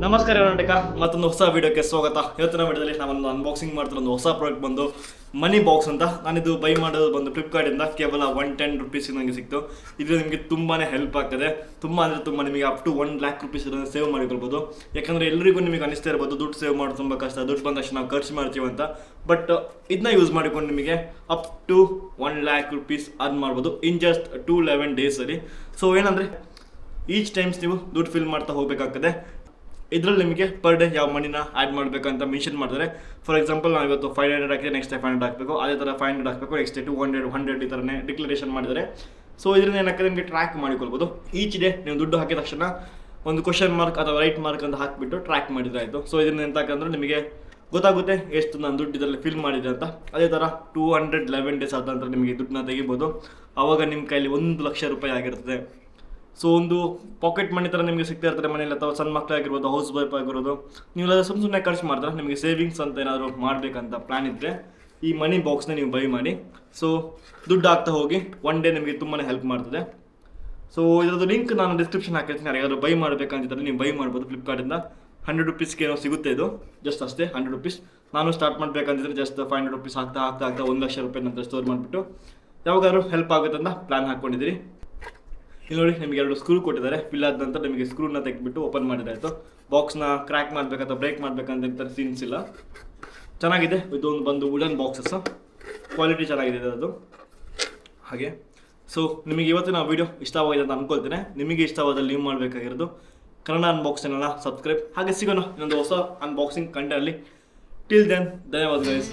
ನಮಸ್ಕಾರ ಕರ್ನಾಟಕ, ಮತ್ತೊಂದು ಹೊಸ ವಿಡಿಯೋಕ್ಕೆ ಸ್ವಾಗತ. ಇವತ್ತಿನ ವಿಡಿಯೋದಲ್ಲಿ ನಾವೊಂದು ಅನ್ಬಾಕ್ಸಿಂಗ್ ಮಾಡ್ತಿರೋ ಒಂದು ಹೊಸ ಪ್ರಾಡಕ್ಟ್ ಬಂದು ಮನಿ ಬಾಕ್ಸ್ ಅಂತ. ನಾನಿದು ಬೈ ಮಾಡೋದು ಬಂದು ಫ್ಲಿಪ್ಕಾರ್ಟಿಂದ ಕೇವಲ 110 ರುಪೀಸ್ ನನಗೆ ಸಿಕ್ತು. ಇದು ನಿಮಗೆ ತುಂಬಾ ಹೆಲ್ಪ್ ಆಗ್ತದೆ. ತುಂಬ ಅಂದರೆ ತುಂಬ ನಿಮಗೆ up to 1 lakh rupees save ಮಾಡಿಕೊಳ್ಬೋದು. ಯಾಕಂದರೆ ಎಲ್ಲರಿಗೂ ನಿಮಗೆ ಅನಿಸ್ತಾ ಇರ್ಬೋದು ದುಡ್ಡು ಸೇವ್ ಮಾಡೋದು ತುಂಬ ಕಷ್ಟ, ದುಡ್ಡು ಬಂದಷ್ಟು ನಾವು ಖರ್ಚು ಮಾಡ್ತೀವಿ ಅಂತ. ಬಟ್ ಇದನ್ನ ಯೂಸ್ ಮಾಡಿಕೊಂಡು ನಿಮಗೆ up to 1 lakh rupees earn ಮಾಡ್ಬೋದು ಇನ್ ಜಸ್ಟ್ 211 ಡೇಸಲ್ಲಿ. ಸೊ ಏನಂದರೆ ಈಚ್ ಟೈಮ್ಸ್ ನೀವು ದುಡ್ಡು ಫಿಲ್ ಮಾಡ್ತಾ ಹೋಗಬೇಕಾಗ್ತದೆ. ಇದರಲ್ಲಿ ನಿಮಗೆ ಪರ್ ಡೇ ಯಾವ ಮನಿನ ಆ್ಯಡ್ ಮಾಡಬೇಕಂತ ಮೆನ್ಷನ್ ಮಾಡ್ತಾರೆ. ಫಾರ್ ಎಕ್ಸಾಂಪಲ್ ನಾವು ಇವತ್ತು 500 ಹಾಕಿದ್ರೆ ನೆಕ್ಸ್ಟ್ ಡೇ 500 ಹಾಕಬೇಕು, ಅದೇ ಥರ 500 ಹಾಕಬೇಕು, ನೆಕ್ಸ್ಟ್ ಡೇ 200, 100 ಈ ಥರನೇ ಡಿಕ್ಲರೇಷನ್ ಮಾಡಿದರೆ. ಸೊ ಇದರಿಂದ ಏನಾಗ್ತದೆ, ನಿಮಗೆ ಟ್ರ್ಯಾಕ್ ಮಾಡಿಕೊಳ್ಬೋದು. ಈಚ್ ಡೇ ನೀವು ದುಡ್ಡು ಹಾಕಿದ ತಕ್ಷಣ ಒಂದು ಕ್ವಶನ್ ಮಾರ್ಕ್ ಅಥವಾ ರೈಟ್ ಮಾರ್ಕ್ ಅಂತ ಹಾಕಿಬಿಟ್ಟು ಟ್ರ್ಯಾಕ್ ಮಾಡಿದ್ರೆ ಆಯಿತು. ಸೊ ಇದರಿಂದ ಎಂತಕ್ಕಂದ್ರೆ ನಿಮಗೆ ಗೊತ್ತಾಗುತ್ತೆ ಎಷ್ಟು ನಾನು ದುಡ್ಡು ಇದರಲ್ಲಿ ಫಿಲ್ ಮಾಡಿದೆ ಅಂತ. ಅದೇ ಥರ 211 ಡೇಸ್ ಆದ ನಂತರ ನಿಮಗೆ ದುಡ್ಡನ್ನ ತೆಗಿಬೋದು. ಆವಾಗ ನಿಮ್ಮ ಕೈಲಿ 1 ಲಕ್ಷ ರೂಪಾಯಿ ಆಗಿರ್ತದೆ. ಸೊ ಒಂದು ಪಾಕೆಟ್ ಮನಿ ಥರ ನಿಮಗೆ ಸಿಗ್ತಾ ಇರ್ತಾರೆ ಮನೇಲಿ, ಅಥವಾ ಸಣ್ಣ ಮಕ್ಕಳಾಗಿರ್ಬೋದು, ಹೌಸ್ ವೈಫ್ ಆಗಿರೋದು. ನೀವೆಲ್ಲ ಸುಮ್ಮನೆ ಖರ್ಚು ಮಾಡ್ತಾರೆ. ನಿಮಗೆ ಸೇವಿಂಗ್ಸ್ ಅಂತ ಏನಾದರೂ ಮಾಡಬೇಕಂತ ಪ್ಲ್ಯಾನ್ ಇದ್ದರೆ ಈ ಮನಿ ಬಾಕ್ಸ್ನ ನೀವು ಬೈ ಮಾಡಿ. ಸೊ ದುಡ್ಡು ಆಗ್ತಾ ಹೋಗಿ ಒನ್ ಡೇ ನಿಮಗೆ ತುಂಬಾ ಹೆಲ್ಪ್ ಮಾಡ್ತದೆ. ಸೊ ಇದರದ್ದು ಲಿಂಕ್ ನಾನು ಡಿಸ್ಕ್ರಿಪ್ಷನ್ ಹಾಕಿರ್ತೀನಿ. ಯಾರಾದರೂ ಬೈ ಮಾಡಬೇಕಂತಿದ್ದರೆ ನೀವು ಬೈ ಮಾಡ್ಬೋದು. ಫ್ಲಿಪ್ಕಾರ್ಟಿಂದ 100 ರುಪೀಸ್ಗೆ ಏನೋ ಸಿಗುತ್ತೆ. ಇದು ಜಸ್ಟ್ ಅಷ್ಟೇ 100 ರುಪೀಸ್. ನಾನು ಸ್ಟಾರ್ಟ್ ಮಾಡಬೇಕಂತಿದ್ರೆ ಜಸ್ಟ್ 500 ರುಪೀಸ್ ಆಗ್ತಾ 1 ಲಕ್ಷ ರೂಪಾಯಿ ನಂತರ ಸ್ಟೋರ್ ಮಾಡಿಬಿಟ್ಟು ಯಾವಾಗಾದ್ರೂ ಹೆಲ್ಪ್ ಆಗುತ್ತೆ ಅಂತ ಪ್ಲ್ಯಾನ್ ಹಾಕ್ಕೊಂಡಿದ್ದೀರಿ. ಇಲ್ಲಿ ನೋಡಿ, ನಿಮಗೆ 2 ಸ್ಕ್ರೂ ಕೊಟ್ಟಿದ್ದಾರೆ. ಫಿಲ್ ಆದ ನಂತರ ನಿಮಗೆ ಸ್ಕ್ರೂನ ತೆಗೆದುಬಿಟ್ಟು ಓಪನ್ ಮಾಡಿದಾಯಿತು. ಬಾಕ್ಸ್ನ ಕ್ರ್ಯಾಕ್ ಮಾಡಬೇಕಂತ ಬ್ರೇಕ್ ಮಾಡಬೇಕಂತ ಸೀನ್ಸ್ ಇಲ್ಲ. ಚೆನ್ನಾಗಿದೆ. ಇದೊಂದು ಬಂದು ವುಡನ್ ಬಾಕ್ಸಸ್, ಕ್ವಾಲಿಟಿ ಚೆನ್ನಾಗಿದೆ ಅದು ಹಾಗೆ. ಸೊ ನಿಮಗೆ ಇವತ್ತಿನ ವೀಡಿಯೋ ಇಷ್ಟವಾಗಿದೆ ಅಂತ ಅಂದ್ಕೊಳ್ತೇನೆ. ನಿಮಗೆ ಇಷ್ಟವಾದಲ್ಲಿ ನೀವು ಮಾಡಬೇಕಾಗಿರೋದು ಕನ್ನಡ ಅನ್ಬಾಕ್ಸ್ ಚಾನಲ್ನ ಸಬ್ಸ್ಕ್ರೈಬ್. ಹಾಗೆ ಸಿಗೋಣ ಇನ್ನೊಂದು ಹೊಸ ಅನ್ಬಾಕ್ಸಿಂಗ್ ಕಂಟೆಂಟಲ್ಲಿ. ಟಿಲ್ ದೆನ್ ಧನ್ಯವಾದ ಗೈಸ್.